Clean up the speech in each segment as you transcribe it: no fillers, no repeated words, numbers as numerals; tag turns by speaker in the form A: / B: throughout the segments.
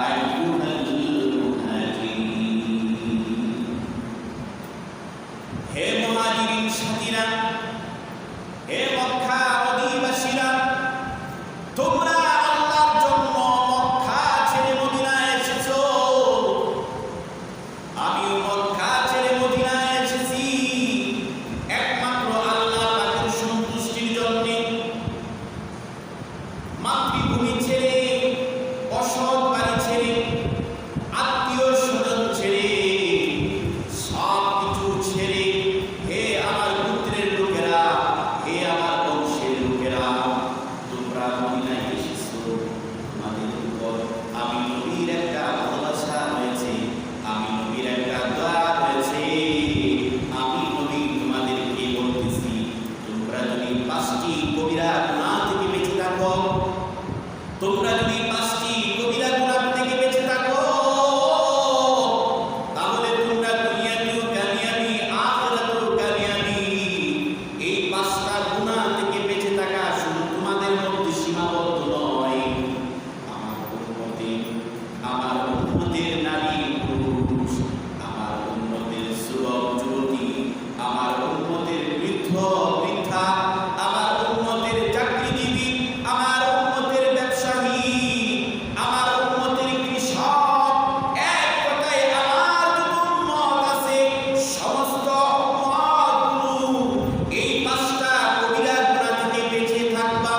A: আইয়ুহাল মুহাজিরিন, হে মুহাজিরিন সাথীরা, হে মক্কা অধিবাসীরা, তোমরা আল্লাহর জন্য মক্কা ছেড়ে মদিনায় এসেছো। আমিও মক্কা ছেড়ে মদিনায় এসেছি একমাত্র আল্লাহ পাকের সন্তুষ্টির জন্য। মাতৃভূমি ছেড়ে, অসৎ বাড়ি ছেড়ে, আত্মীয় স্বজন ছেড়ে, সব কিছু ছেড়ে, হে আমার পুত্রের লোকেরা, হে আমার বংশের লোকেরা, তোমরা মদিনায় এসেছো। তোমাদের উপর আমি নবীর একটা ভালোবাসা রয়েছে, আমি নবীর একটা দয়া রয়েছে। আমি নবী তোমাদেরকে বলতেছি, তোমরা যদি 5টি কবিরা গুনাহ থেকে বেঁচে থাকো, তোমরা যদি 5টি কবিরা গুনাহ থেকে বেঁচে থাকো, তাহলে তোমরা দুনিয়াতেও কামিয়াবি, আখিরাতেও কামিয়াবি। এই 5টা গুনাহ থেকে বেঁচে থাকা শুধু তোমাদের মধ্যে সীমাবদ্ধ নয়। আমার উম্মতের নারী পুরুষ, আমার উম্মতের যুবক যুবতী, আমার উম্মতের বৃদ্ধ বৃদ্ধা, আমার উম্মতের চাকরিজীবী, আমার উম্মতের ব্যবসায়ী, আমার উম্মতের কৃষক, এক কথায় আমার যত উম্মত আছে সমস্ত উম্মতগুলো এই 5টা কবিরা গুনাহ থেকে বেঁচে থাকবা।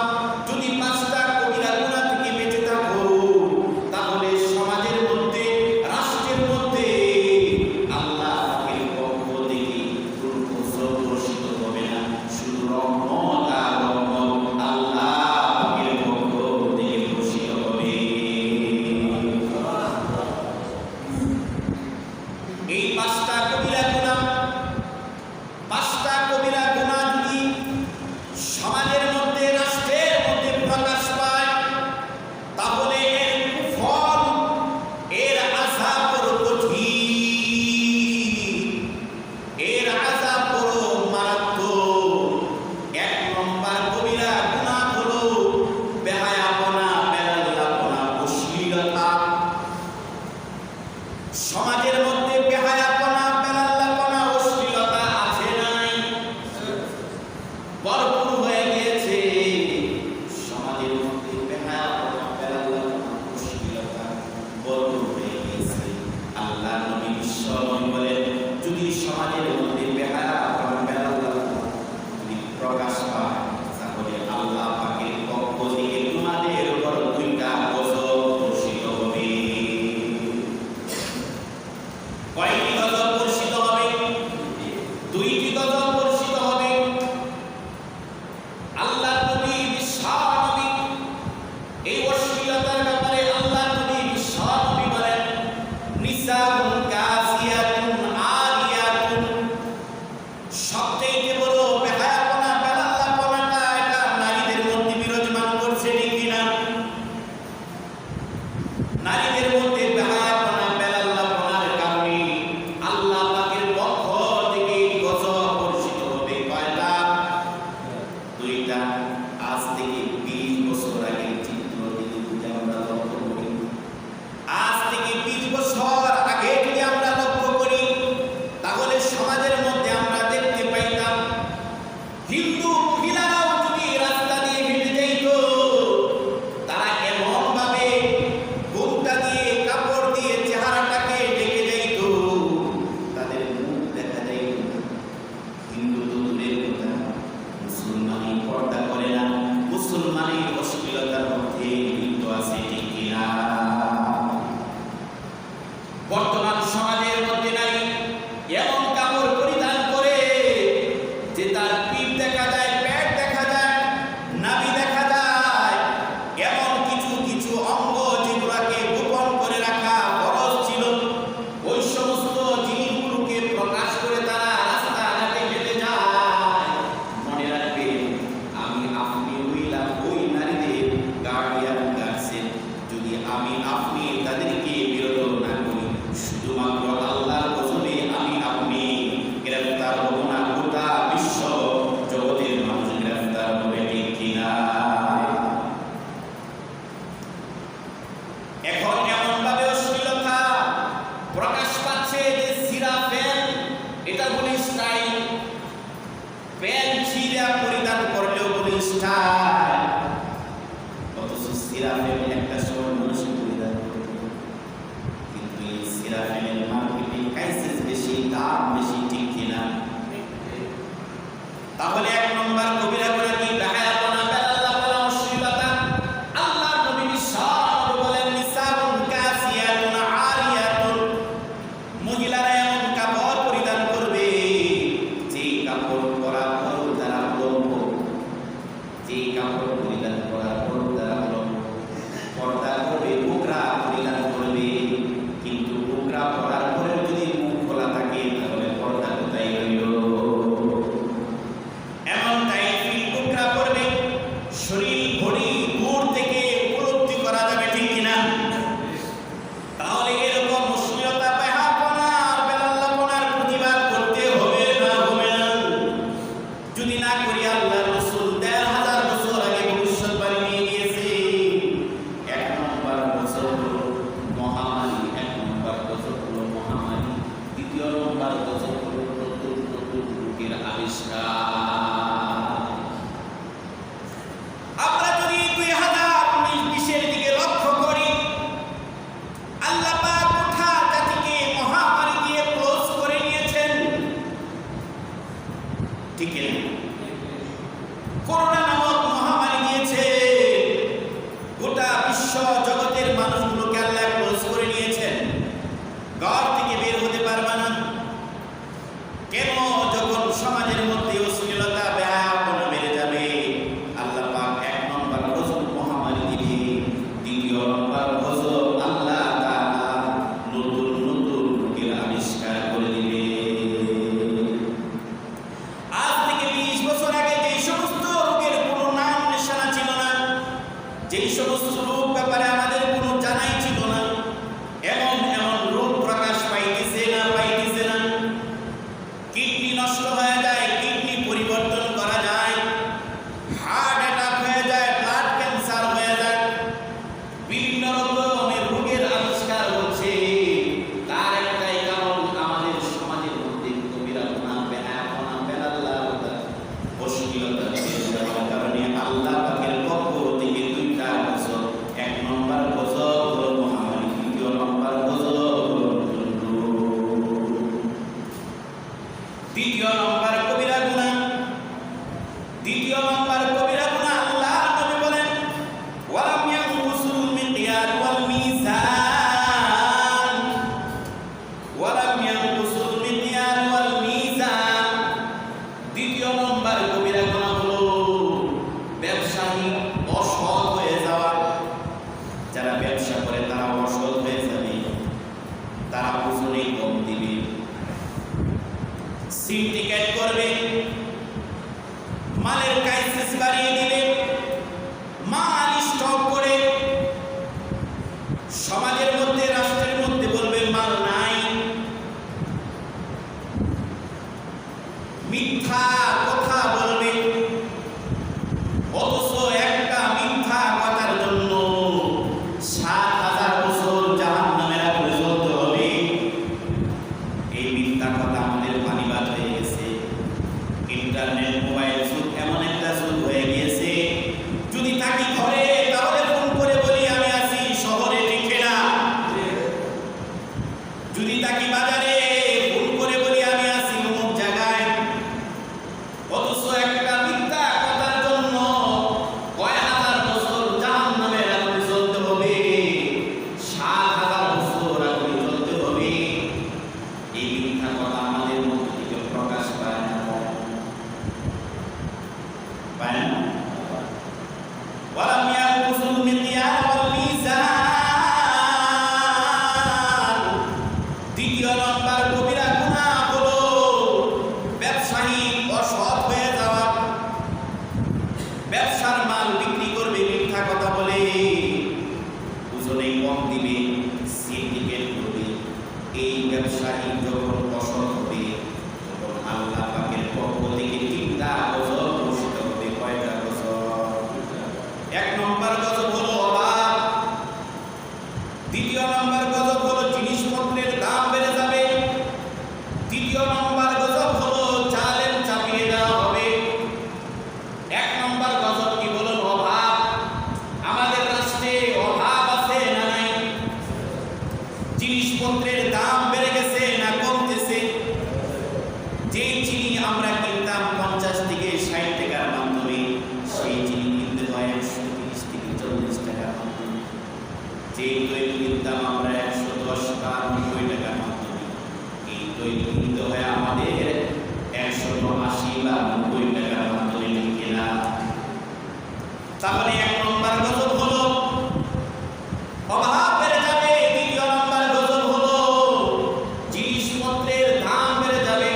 A: যদি 5টা কবিরা গুনাহ থেকে বেঁচে থাকো, তাহলে সমাজের মধ্যে, রাষ্ট্রের মধ্যে আল্লাহ পাকের পক্ষ থেকে কোনো উপদ্রব বর্ষিত হবে না। শুধু রহমত আর রহমত আল্লাহ পাকের পক্ষ থেকে বর্ষিত হবে। এই 5টা কবিরা গুনাহ, 5টা কবিরা গুনাহ যদি সমাজের মধ্যে, রাষ্ট্রের মধ্যে প্রকাশ পায়, তাহলে এর ফল, এর আযাব বড় কঠিন, এর আযাব বড় মারাত্মক। 1 নম্বর কবিরা গুনাহ হলো বেহায়াপনা, বেলাল্লাপনা, অশ্লীলতা। সমাজের মধ্যে বেহায়াপনা, বেলাল্লাপনা, অশ্লীলতা আছে নাই? ভরপুর হয়ে গিয়েছে। সমাজের মধ্যে বেহায়াপনা, বেলাল্লাপনা, অশ্লীলতা ভরপুর হয়ে গিয়েছে। আল্লাহ নবী বিশ্বনবী বলেন, যদি সমাজের মধ্যে বেহায়াপনা, বেলাল্লাপনা যদি প্রকাশ পায়, তাহলে আল্লাহ পাকের পক্ষ থেকে তোমাদের উপর 2টা গজব বর্ষিত হবে। কয়টি গজব বর্ষিত হবে? 2টি গজব বর্ষিত হবে। আল্লাহ নবী বিশ্বনবী এই অশ্লীলতার ব্যাপারে আল্লাহ নবী বিশ্বনবী বলেন, নিসাউন কাসিয়াতুন আরিয়াতুন। সবচেয়ে বড় বেহায়াপনা, বেলাল্লাপনাটা এটা নারীদের মধ্যে বিরাজমান করছে নাকি না? নারীদের মধ্যে বেহায়াপনা, বেলাল্লাপনার কারণে আল্লাহ পাকের পক্ষ থেকে গজব বর্ষিত হবে। কয়টা? 2টা। আজ থেকে 20 বছর আগের চিত্র যদি আমরা লক্ষ্য করি, আজ থেকে 20 বছর আগে যদি আমরা লক্ষ্য করি, তাহলে সমাজের মধ্যে আমরা দেখতে পাইতাম হিন্দু মহিলারাও যদি রাস্তা দিয়ে হেঁটে যাইত, তারা এমন ভাবে ঘোমটা দিয়ে দাম বেশি, ঠিক কিনা? তাহলে এক নম্বর কবিরা গুনাহ কি? বেহায়াপনা, বেলাল্লাপনা, অশ্লীলতা। আল্লাহর নবী বিশ্বনবী বলেন নিসাউন কাসিয়াতুন আরিয়াতুন, মহিলারা এমন কাপড় পরিধান করবে যে কাপড় পরার পর তারা লম্ব, যে কাপড় পরিধান করার পর তারা লম্ব, পর্দা করবে, বুকরা পরিধান করবে, কিন্তু বুকরা পরার পরে যদি মুখ খোলা থাকে তাহলে পর্দা কোথায় রইল? এমনটাই বুকরা পরবে, শরীর ঘড়ি দূর থেকে উপলব্ধি করা যাবে, ঠিক কিনা? তাহলে এরকম অশ্লীলতা, বেহায়াপনা আর বেলাল্লাপনার প্রতিবাদ করতে হবে না, হবে না? যদি না করি আল্লাহর রাসূল ১,৫০০ বছর আগে ভবিষ্যৎবাণী নিয়ে গিয়েছে। এক নম্বর বছর হলো মহামারী, এক নম্বর বছর হলো মহামারী, দ্বিতীয় নম্বর বছর হলো নতুন নতুন রোগের আবিষ্কার। আমরা যদি ২০২০-২০ দিকে লক্ষ্য করি, আল্লাহ পাক গোটা জাতিকে মহামারী দিয়ে ক্লোজ করে নিয়েছেন, ঠিক কিনা? করোনা নামক মহামারী দিয়েছে, গোটা বিশ্ব জগতের মানুষগুলোকে আল্লাহ ক্লোজ করে নিয়েছেন, ঘর থেকে বের হতে পারবে না। কেন? যখন সমাজের মধ্যে অশ্লীলতা, বেহায়াপনা বেড়ে যাবে, আল্লাহ পাক এক নম্বর গজব মহামারী দিবে, দ্বিতীয় নম্বর গজব আল্লাহ তাআলা নতুন নতুন রোগের আবিষ্কার করে দিবে। আজ থেকে ২০ বছর আগে যেই সমস্ত রোগের কোনো নাম নিশানা ছিল না, যেই সমস্ত রোগ ব্যাপারে আমাদের কোনো জানাই ছিল না, এমন এমন রোগ প্রকাশ পাইতেছে না, পাইতেছে না। কিডনি নষ্ট হয়ে যায়, কিডনি পরিবর্তন করা যায়, হার্ট অ্যাটাক হয়ে যায়, ব্লাড ক্যান্সার হয়ে যায়, বিভিন্ন রকমের রোগের আবিষ্কার হচ্ছে। তার একটাই কারণ, আমাদের সমাজের মধ্যে কবিরা গুনাহ, বেহায়াপনা, বেলাল্লাপনা, অশ্লীলতা বেড়ে যাওয়ার কারণে আল্লাহ পাকের পক্ষ থেকে ২টা গজব। এক নম্বর গজব হলো মহামারী, দ্বিতীয় নম্বর গজব হলো নতুন রোগ। দ্বিতীয় নম্বর কবিরা গুনাহ, দ্বিতীয় নম্বর কবিরা গুনাহ আল্লাহ নবী বলেন ওয়ালাম ইয়ানকুসুল মিকিয়াল ওয়াল মিজান, ওয়ালাম ইয়ানকুসুল মিকিয়াল ওয়াল মিজান। দ্বিতীয় নম্বর কবিরা গুনাহ হলো ব্যবসায়ী অসৎ হয়ে যাওয়া। যারা ব্যবসা করে তারা অসৎ হয়ে যাবে, তারা ওজনে কম দিবে, সিন্ডিকেট করবে, মালের ক্রাইসিস বাড়িয়ে দিবে, মাল স্টক করে সমাজের মধ্যে, রাষ্ট্রের মধ্যে বলবে মাল নাই। মিথ্যা কথা বলবে, অথচ একটা মিথ্যা কথার জন্য ৭,০০০ বছর জাহান্নামের আগুনে জ্বলতে হবে। এই মিথ্যা কথা আমাদের পানিবাদ হয়ে গেছে। ইন্টারনেট, মোবাইল যুগ এমন একটা যুগ হয়ে গিয়েছে, যদি থাকি ঘরে তাহলে ফোন করে বলি আমি আছি শহরে, ঠিক কিনা? যদি থাকি বাজারে ফোন করে বলি আমি আছি অমুক জায়গায়। অথচ একটা মিথ্যা কথার জন্য কয় হাজার বছর জাহান্নামের আগুনে জ্বলতে হবে, ৭,০০০ বছর আগুনে জ্বলতে হবে। এই মিথ্যা কথা আমাদের মধ্যে থেকে প্রকাশ পায় না, পায় না। ওয়ালাম ইয়ানকুসুল মিকিয়াল ওয়াল মিজান। দ্বিতীয় নম্বর কবিরা গুনাহ হলো ব্যবসায়ী অসৎ হয়ে যাওয়া। ব্যবসার মাল বিক্রি করবে মিথ্যা কথা বলে, ওজনে কম দিবে, সিন্ডিকেট করবে। এই ব্যবসায়ী যখন অসৎ হবে, তখন আল্লাহ পাকের পক্ষ থেকে ৩টা গজব ঘোষিত হবে। কয়টা গজব? এক নম্বর গজব হলো অভাব, দ্বিতীয় নম্বর গজব হলো জিনিসপত্রের দাম বেড়ে যাবে, তৃতীয় নম্বর গজব হলো চালের চাপিয়ে দেওয়া হবে। এক নম্বর গজব কি বলুন? অভাব। আমাদের রাষ্ট্রে অভাব আছে না নাই? জিনিসপত্রের দাম বেড়ে গেছে না কমতেছে? কিনতাম আমরা 110 বা 90 টাকার মাধ্যমে, এই তৈরি কিনতে হয় আমাদের 180 বা 90 টাকার মাধ্যমে কেনা। তাহলে 1 নম্বর গজব হলো অভাব বেড়ে যাবে। 2 নম্বর গজব হলো জিনিসপত্রের দাম বেড়ে যাবে।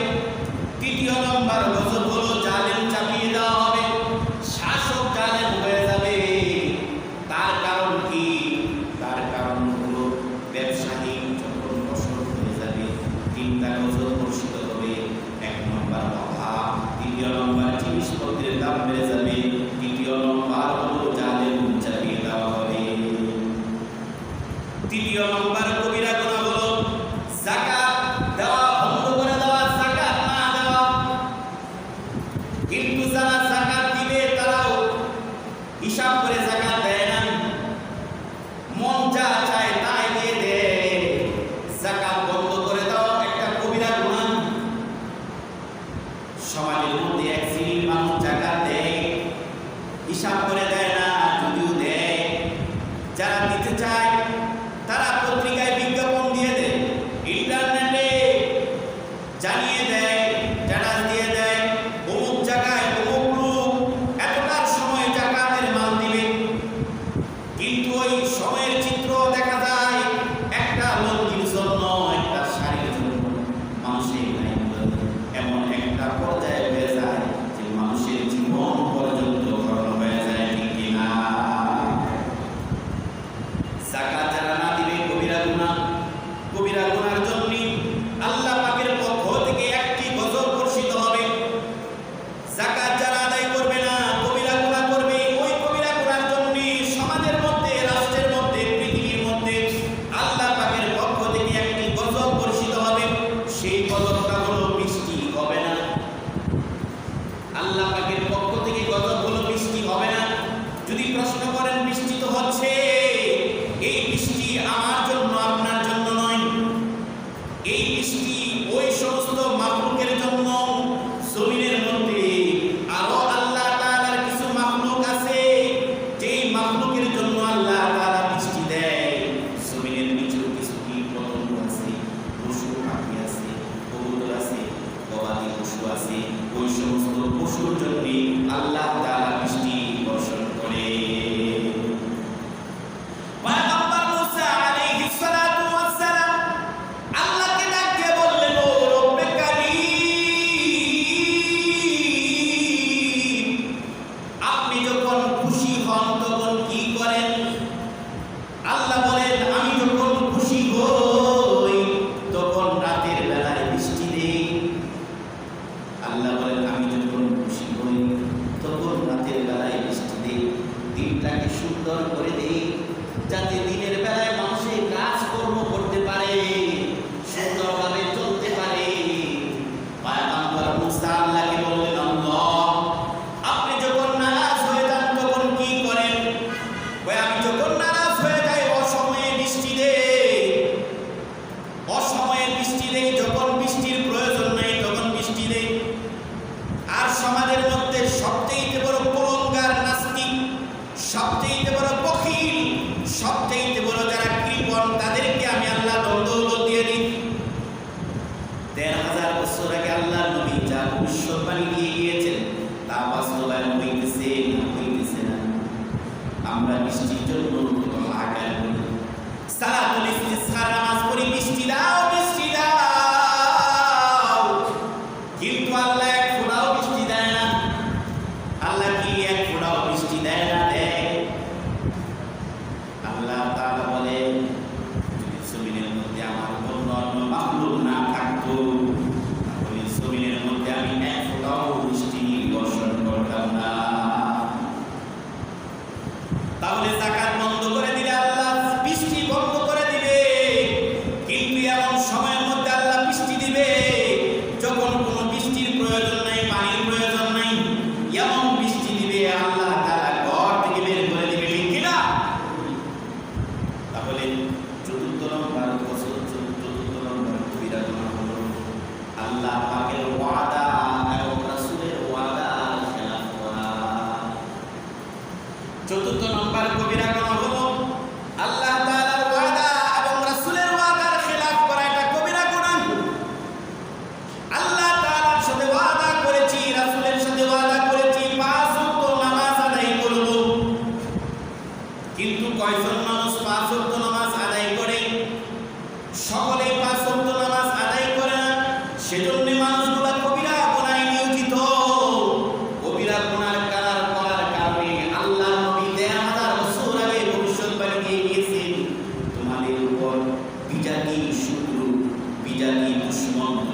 A: 3 নম্বর গজব হলো জালেম চাপিয়ে দেওয়া হবে, শাসক জালেম হয়ে যাবে। তার কারণ কি? তার কারণ হলো ব্যবসায়ী যখন অসৎ হয়ে যাবে 3টা গজব বর্ষিত হবে। 1 নম্বর অভাব, 2 নম্বর জিনিসপত্রের দাম বেড়ে যাবে, 3 নম্বর হলো জালেম চাপিয়ে দেওয়া হবে। 3 নম্বর কবিরা গুনাহ হলো যাকাত দেওয়া বন্ধ করে দেওয়া, যাকাত না দেওয়া। কিন্তু যারা যাকাত দিবে তারাও হিসাব করে যাকাত দেয় না, মন যা চায় তাই দিয়ে দেয়। যাকাত বন্ধ করে দেওয়া একটা কবিরা গুনাহ। সমাজের মধ্যে এক শ্রেণীর মানুষ যাকাত দেয়, হিসাব করে দেয় না, যদিও দেয়। যারা দিতে চায় তারা পত্রিকায় বিজ্ঞাপন দিয়ে দেয়, ইন্টারনেটে জানিয়ে দেয়, স্ট্যাটাস দিয়ে দেয়, অমুক জায়গায় অমুক লোক এতটার সময় যাকাতের মাল দিবে। কিন্তু ওই সময়ের চিত্র দেখা যায় একটা লঙ্গির জন্য, একটা শাড়ির জন্য মানুষের নাই এমন একটা পর্যায়ে হয়ে যায় যে মানুষের জীবন পর্যন্ত খরচ হয়ে যায়। ঠিক কিনা? যাকাত যারা না দিবে কবিরা গুনাহ। কবিরা গুনার জন্য আল্লাহ পাকের পক্ষ থেকে একটি গজব বর্ষিত হবে। যাকাত যারা আদায় করবে না, কবিরা গুনাহ করবে, ওই কবিরা গুনার জন্য সমাজের মধ্যে, রাষ্ট্রের মধ্যে, পৃথিবীর মধ্যে আল্লাহ পাকের পক্ষ থেকে একটি গজব বর্ষিত হবে। সেই গজবটা হলো বৃষ্টি হবে না। আল্লাহ পাকের পক্ষ থেকে গজব হলো বৃষ্টি হবে না। যদি প্রশ্ন করেন বৃষ্টি তো হচ্ছে, এই বৃষ্টি আমার জন্য আপনার জন্য নয়, এই বৃষ্টি ওই সমস্ত মাখলুকের জন্য। জমিনের মধ্যে আরো আল্লাহ তাআলার কিছু মাখলুক আছে, যেই মাখলুকের জন্য আল্লাহ তাআলা বৃষ্টি দেয়। জমিনের নিচেও কিছু কীট পতঙ্গ আছে, পশু পাখি আছে, কবুতর আছে, গবাদি পশু আছে। ওই সমস্ত পশুর জন্য আল্লাহ তাআলা বৃষ্টি বর্ষণ করে। পয়গম্বর মুসা আলাইহিস সালাতু ওয়াস সালাম আল্লাহকে ডাক দিয়ে বললেন, ও রব্বে কারীম, আপনি যখন খুশি হন তখন কি করেন? আল্লাহ বলেন, আমি যখন খুশি হই তখন রাতের বেলায় বৃষ্টি দেই। আল্লাহ বলেন, আমি যখন খুশি হই তখন রাতের বেলায় বৃষ্টি দেই। দিনটাকে সুন্দর করে দেই, যাতে দিনের বেলায় মানুষের কাজকর্ম করতে পারে, সুন্দরভাবে চলতে পারে। পয়গম্বর মুসা আল্লাহকে বললেন, আল্লাহ, আপনি যখন নারাজ হয়ে যান তখন কি করেন? আমি যখন নারাজ হয়ে যাই অসময়ে বৃষ্টি দেই, অসময়ে বৃষ্টি দেই। যখন বৃষ্টির প্রয়োজন নেই তখন বৃষ্টি দেই। আর সমাজের মধ্যে সবচেয়ে বড় কুলঙ্গার নাস্তিক, সবচেয়ে বড় বখিল, সবচেয়ে বড় যারা কৃপণ, তাদেরকে আমি আল্লাহ দণ্ডও দিয়ে দিই। ১৩,০০০ বছর আগে আল্লাহর নবী যা ভবিষ্যৎবাণী দিয়ে গিয়েছেন তা বাস্তবায়ন হইতেছে না হইতেছে না। আমরা বৃষ্টির জন্য হাহাকার করি, সালাতুল ইস্তিসকার নামাজ পড়ি, বৃষ্টি দাও, বৃষ্টি দাও, কিন্তু আল্লাহ এক ফোঁটাও বৃষ্টি দেয় না। আল্লাহ কি এক ফোঁটাও বৃষ্টি দেয় না? দেয়। আল্লাহ তাআলা বলেন, যদি জমিনের মধ্যে আমার কোনো অন্য মাখলুক না থাকতো তাহলে জমিনের মধ্যে আমি এক ফোঁটাও বৃষ্টি বর্ষণ করতাম না। তাহলে যাকাত বন্ধ করে দিলে আল্লাহ বৃষ্টি বন্ধ করে দিবে।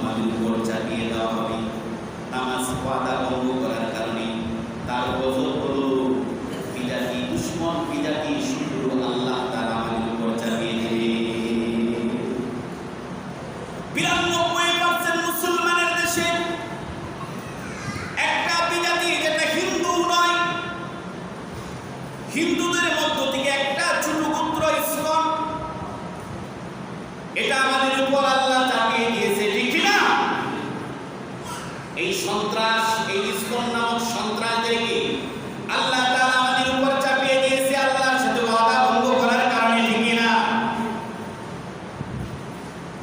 A: আমাদের উপর চাপিয়ে দেওয়া হবে। নামাজ ওয়াদা ভঙ্গ করার কারণে তার গজব হলো বিজাতি দুশ্মন, বিজাতি শত্রু আল্লাহ তাআলা আমাদের উপর চাপিয়ে দেবে। 92% মুসলমানের দেশে একটা বিজাতি যেটা হিন্দু নয়, হিন্দুদের মধ্য থেকে একটা ছোট গোত্র ইসলাম, এটা আমাদের উপর আল্লাহ চাপিয়ে দিয়েছে, ঠিক না? এই সন্ত্রাস, এই ইসলাম নামক সন্ত্রাসদেরকে আল্লাহ তাআলা আমাদের উপর চাপিয়ে দিয়েছে আল্লাহর সাথে ওয়াদা ভঙ্গ করার কারণে, ঠিক না?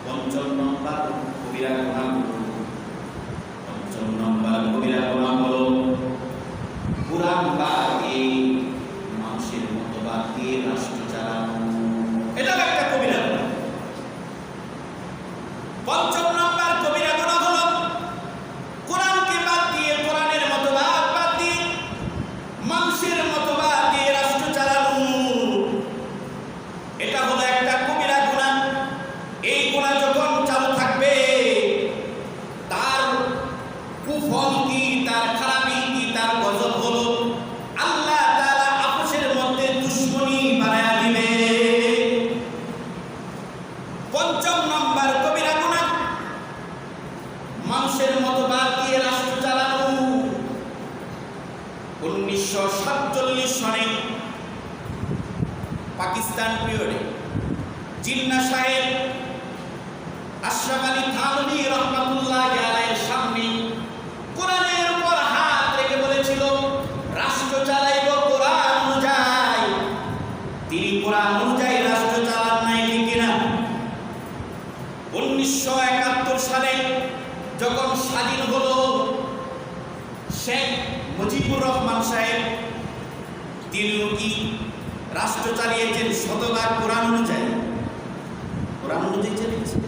A: ৫ম নম্বর কবিরা গুনাহ, ৫ম নম্বর কবিরা গুনাহ হলো কুরআন বাদ দিয়ে মানুষের মতবাদ দিয়ে রাষ্ট্র চালানো। এটা একটা কবিরা গুনাহ। ৫ম নম্বর কবিরা গুনাহ হলো কোরআনকে বাদ দিয়ে, কোরআনের মতবাদ বাদ দিয়ে মানুষের মতবাদ দিয়ে রাষ্ট্র চালানো। এটা হলো একটা কবিরা গুনাহ। এই গুনাহ যখন চালু থাকবে তার কুফল কি, তার খারাপি কি, তার গজব হলো আল্লাহ তাআলা আপসের মধ্যে দুশমনি বাড়ায়া দিবে। ৫ম নম্বর কবিরা গুনাহ মানুষের মতবাদ দিয়ে রাষ্ট্র চালানো। 1947 সনে পাকিস্তান পিরিয়ডে জিন্নাহ সাহেব আশরাফ আলী থানভী রহমাতুল্লাহ আলাইহির সামনে কোরআনের উপর হাত রেখে বলেছিল রাষ্ট্র চালাইব কোরআন অনুযায়ী। তিনি কোরআন অনুযায়ী রাষ্ট্র চালান নাই, ঠিক না? 1971 সালে যখন স্বাধীন হলো, শেখ মুজিবুর রহমান সাহেব তিনিও কি রাষ্ট্র চালিয়েছেন শতভাগ কোরআন অনুযায়ী? কোরআন অনুযায়ী চালিয়েছেন।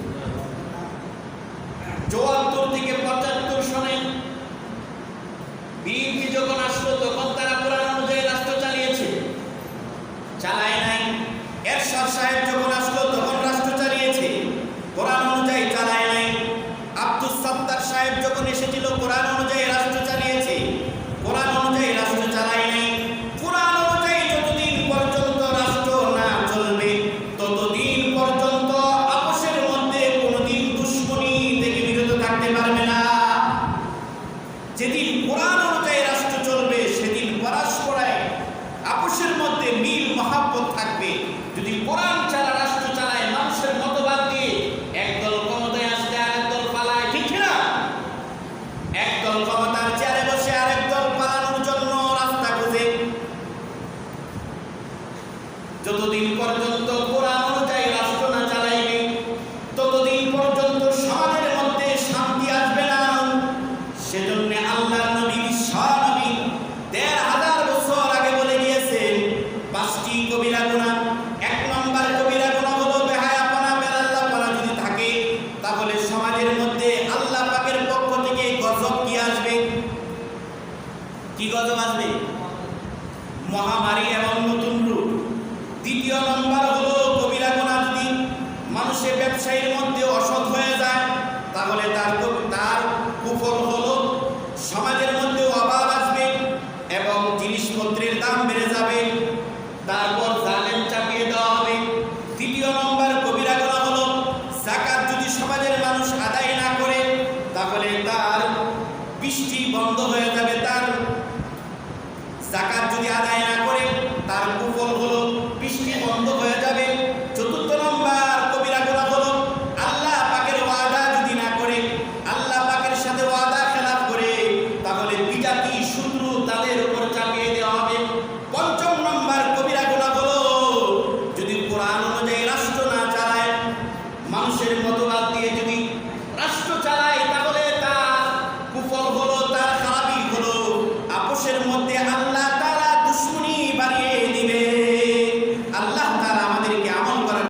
A: 74 থেকে 75 সনে বিএনপি যখন আসলো তখন তারা কোরআন অনুযায়ী রাষ্ট্র চালিয়েছে? চালায় নাই। এরশাদ সাহেব যখন আসলো তখন রাষ্ট্র চালিয়েছে? কোরআন অনুযায়ী চালায় নাই। আব্দুস সাত্তার সাহেব যখন এসেছিল কোরআন অনুযায়ী রাষ্ট্র চালিয়েছে? কোরআন অনুযায়ী রাষ্ট্র চালায় নাই। কোরআন অনুযায়ী যতদিন পর্যন্ত রাষ্ট্র না চলবে ততদিন পর্যন্ত আপসের মধ্যে কোনোদিন দুশমনি থেকে বিরত থাকতে পারবে না। যেদিন কোরআন অনুযায়ী রাষ্ট্র চলবে সেদিন পরস্পরায় আপসের মধ্যে মিল মহাব্বত থাকবে। যদি কোরআন ছাড়া রাষ্ট্র চালায় মানুষের মতবাদ দিয়ে, একদল ক্ষমতায় আসলে আরেক দল পালায়, ঠিক না? একদল ক্ষমতার চেয়ারে বসে আরেক দল পালানোর জন্য রাস্তা খুঁজে। যতদিন পর্যন্ত কোরআন অনুযায়ী রাষ্ট্র না চালাইবে ততদিন পর্যন্ত সমাজের মধ্যে শান্তি আসবে না। সেজন্য আল্লাহর নবী বিশ্বনবী ১৫০০ বছর আগে বলে গিয়েছেন ৫টি কবিরা গুনাহ। ১ নম্বর কবিরা গুনাহ হলো বেহায়াপনা, বেলাল্লাহপনা যদি থাকে তাহলে সমাজের মধ্যে আল্লাহ পাকের পক্ষ থেকে গজব কি আসবে? কি গজব আসবে? মহামারী এবং নতুন রূপ। ২য় নম্বর হলো কবিরা গুনাহ যদি মানুষের ব্যবসায়ীর মধ্যে